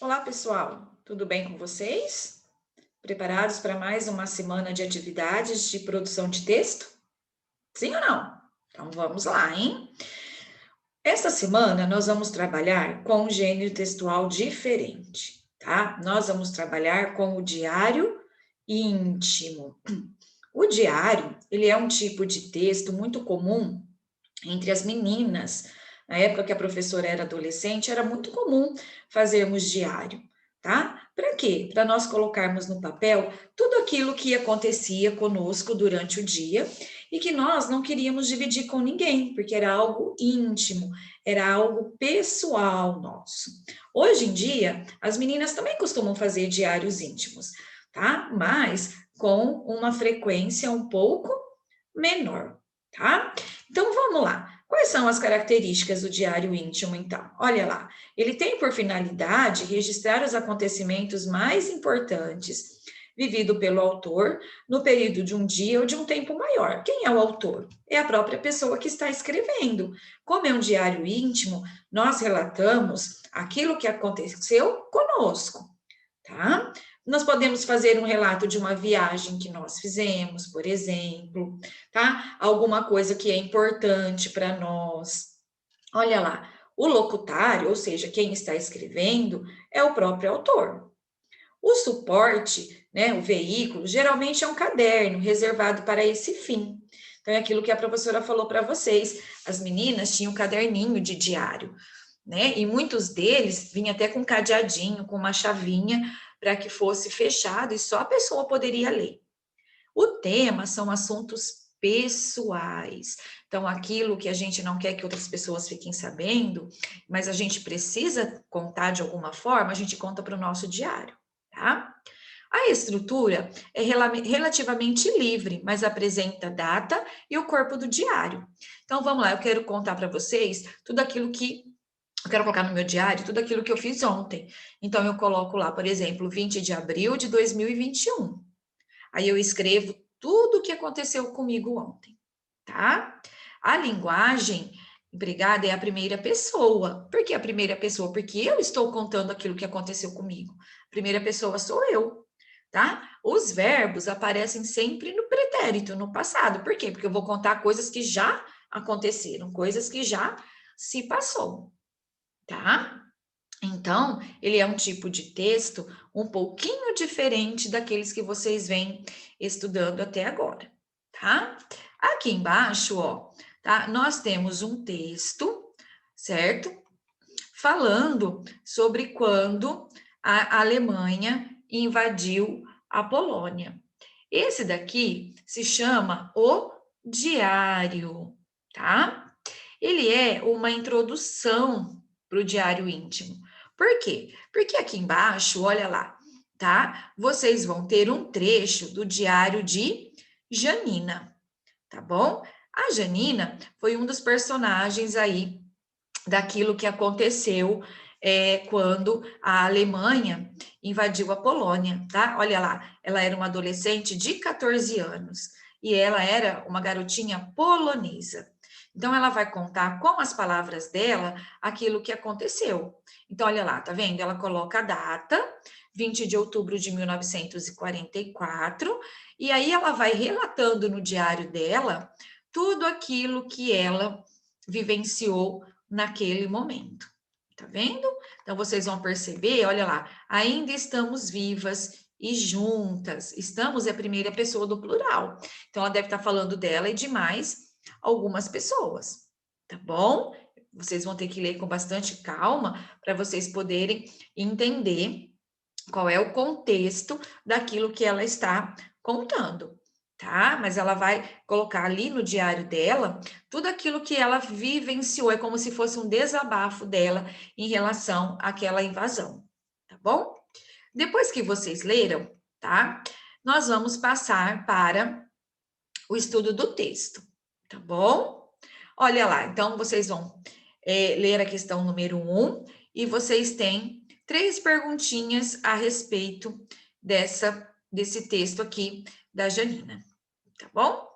Olá, pessoal, tudo bem com vocês? Preparados para mais uma semana de atividades de produção de texto? Sim ou não? Então vamos lá, hein? Esta semana nós vamos trabalhar com um gênero textual diferente, tá? Nós vamos trabalhar com o diário íntimo. O diário, ele é um tipo de texto muito comum entre as meninas. Na época que a professora era adolescente, era muito comum fazermos diário, tá? Para quê? Para nós colocarmos no papel tudo aquilo que acontecia conosco durante o dia e que nós não queríamos dividir com ninguém, porque era algo íntimo, era algo pessoal nosso. Hoje em dia, as meninas também costumam fazer diários íntimos, tá? Mas com uma frequência um pouco menor, tá? Então vamos lá. Quais são as características do diário íntimo, então? Olha lá, ele tem por finalidade registrar os acontecimentos mais importantes vivido pelo autor no período de um dia ou de um tempo maior. Quem é o autor? É a própria pessoa que está escrevendo. Como é um diário íntimo, nós relatamos aquilo que aconteceu conosco, tá? Nós podemos fazer um relato de uma viagem que nós fizemos, por exemplo, tá? Alguma coisa que é importante para nós. Olha lá, o locutário, ou seja, quem está escrevendo, é o próprio autor. O suporte, né, o veículo, geralmente é um caderno reservado para esse fim. Então, é aquilo que a professora falou para vocês. As meninas tinham um caderninho de diário, né? E muitos deles vinham até com um cadeadinho, com uma chavinha, para que fosse fechado e só a pessoa poderia ler. O tema são assuntos pessoais. Então, aquilo que a gente não quer que outras pessoas fiquem sabendo, mas a gente precisa contar de alguma forma, a gente conta para o nosso diário, tá? A estrutura é relativamente livre, mas apresenta a data e o corpo do diário. Então, vamos lá, eu quero contar para vocês tudo aquilo que eu quero colocar no meu diário tudo aquilo que eu fiz ontem. Então, eu coloco lá, por exemplo, 20 de abril de 2021. Aí eu escrevo tudo o que aconteceu comigo ontem, tá? A linguagem empregada é a primeira pessoa. Por que a primeira pessoa? Porque eu estou contando aquilo que aconteceu comigo. A primeira pessoa sou eu, tá? Os verbos aparecem sempre no pretérito, no passado. Por quê? Porque eu vou contar coisas que já aconteceram, coisas que já se passou, tá? Então, ele é um tipo de texto um pouquinho diferente daqueles que vocês vêm estudando até agora, tá? Aqui embaixo, ó, tá? Nós temos um texto, certo? Falando sobre quando a Alemanha invadiu a Polônia. Esse daqui se chama o diário, tá? Ele é uma introdução para o diário íntimo. Por quê? Porque aqui embaixo, olha lá, tá? Vocês vão ter um trecho do diário de Janina, tá bom? A Janina foi um dos personagens aí daquilo que aconteceu quando a Alemanha invadiu a Polônia, tá? Olha lá, ela era uma adolescente de 14 anos e ela era uma garotinha polonesa. Então, ela vai contar com as palavras dela aquilo que aconteceu. Então, olha lá, tá vendo? Ela coloca a data, 20 de outubro de 1944, e aí ela vai relatando no diário dela tudo aquilo que ela vivenciou naquele momento. Tá vendo? Então vocês vão perceber, olha lá, ainda estamos vivas e juntas. Estamos é a primeira pessoa do plural. Então ela deve estar falando dela e de mais algumas pessoas, tá bom? Vocês vão ter que ler com bastante calma para vocês poderem entender qual é o contexto daquilo que ela está contando, tá? Mas ela vai colocar ali no diário dela tudo aquilo que ela vivenciou, é como se fosse um desabafo dela em relação àquela invasão, tá bom? Depois que vocês leram, tá? Nós vamos passar para o estudo do texto, tá bom? Olha lá, então vocês vão ler a questão número 1 e vocês têm 3 perguntinhas a respeito desse texto aqui da Janina, tá bom?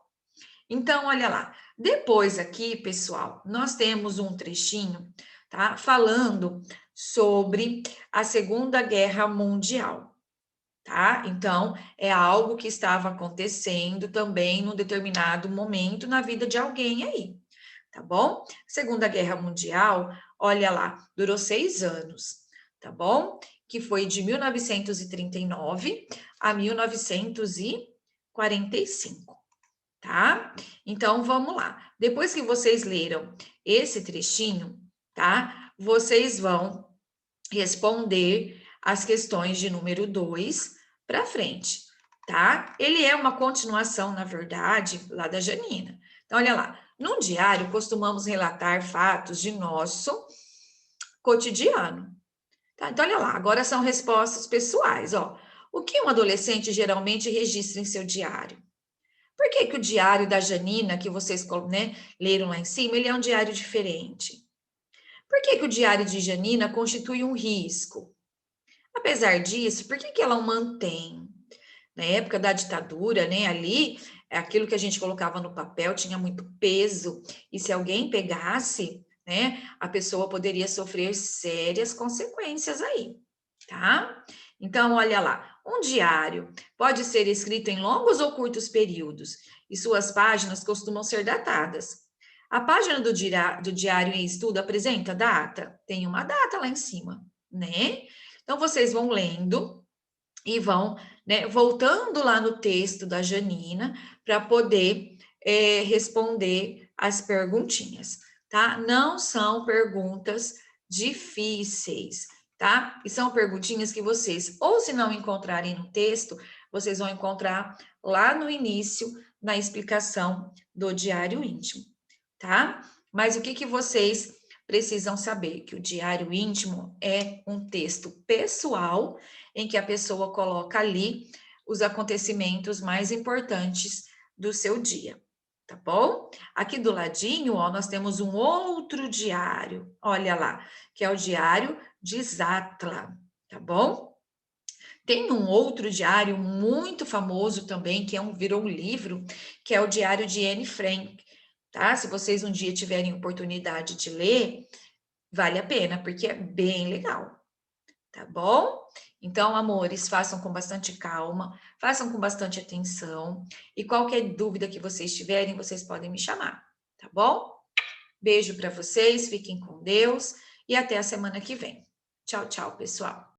Então, olha lá. Depois aqui, pessoal, nós temos um trechinho, tá? Falando sobre a Segunda Guerra Mundial, tá? Então, é algo que estava acontecendo também num determinado momento na vida de alguém aí, tá bom? Segunda Guerra Mundial, olha lá, durou 6 anos, tá bom? Que foi de 1939 a 1945, tá? Então, vamos lá. Depois que vocês leram esse trechinho, tá? Vocês vão responder as questões de número 2 para frente, tá? Ele é uma continuação, na verdade, lá da Janina. Então, olha lá. No diário, costumamos relatar fatos de nosso cotidiano. Tá? Então, olha lá. Agora são respostas pessoais, ó. O que um adolescente geralmente registra em seu diário? Por que que o diário da Janina, que vocês, né, leram lá em cima, ele é um diário diferente? Por que que o diário de Janina constitui um risco? Apesar disso, por que que ela o mantém? Na época da ditadura, né, ali, aquilo que a gente colocava no papel tinha muito peso, e se alguém pegasse, né, a pessoa poderia sofrer sérias consequências aí, tá? Então, olha lá, um diário pode ser escrito em longos ou curtos períodos, e suas páginas costumam ser datadas. A página do diário em estudo apresenta data? Tem uma data lá em cima, né? Então, vocês vão lendo e vão, né, voltando lá no texto da Janina para poder responder as perguntinhas, tá? Não são perguntas difíceis, tá? E são perguntinhas que vocês, ou se não encontrarem no texto, vocês vão encontrar lá no início, na explicação do diário íntimo, tá? Mas o que que vocês precisam saber? Que o diário íntimo é um texto pessoal em que a pessoa coloca ali os acontecimentos mais importantes do seu dia, tá bom? Aqui do ladinho, ó, nós temos um outro diário, olha lá, que é o diário de Zatla, tá bom? Tem um outro diário muito famoso também, que virou um livro, que é o Diário de Anne Frank, tá? Se vocês um dia tiverem oportunidade de ler, vale a pena, porque é bem legal, tá bom? Então, amores, façam com bastante calma, façam com bastante atenção, e qualquer dúvida que vocês tiverem, vocês podem me chamar, tá bom? Beijo para vocês, fiquem com Deus e até a semana que vem. Tchau, tchau, pessoal.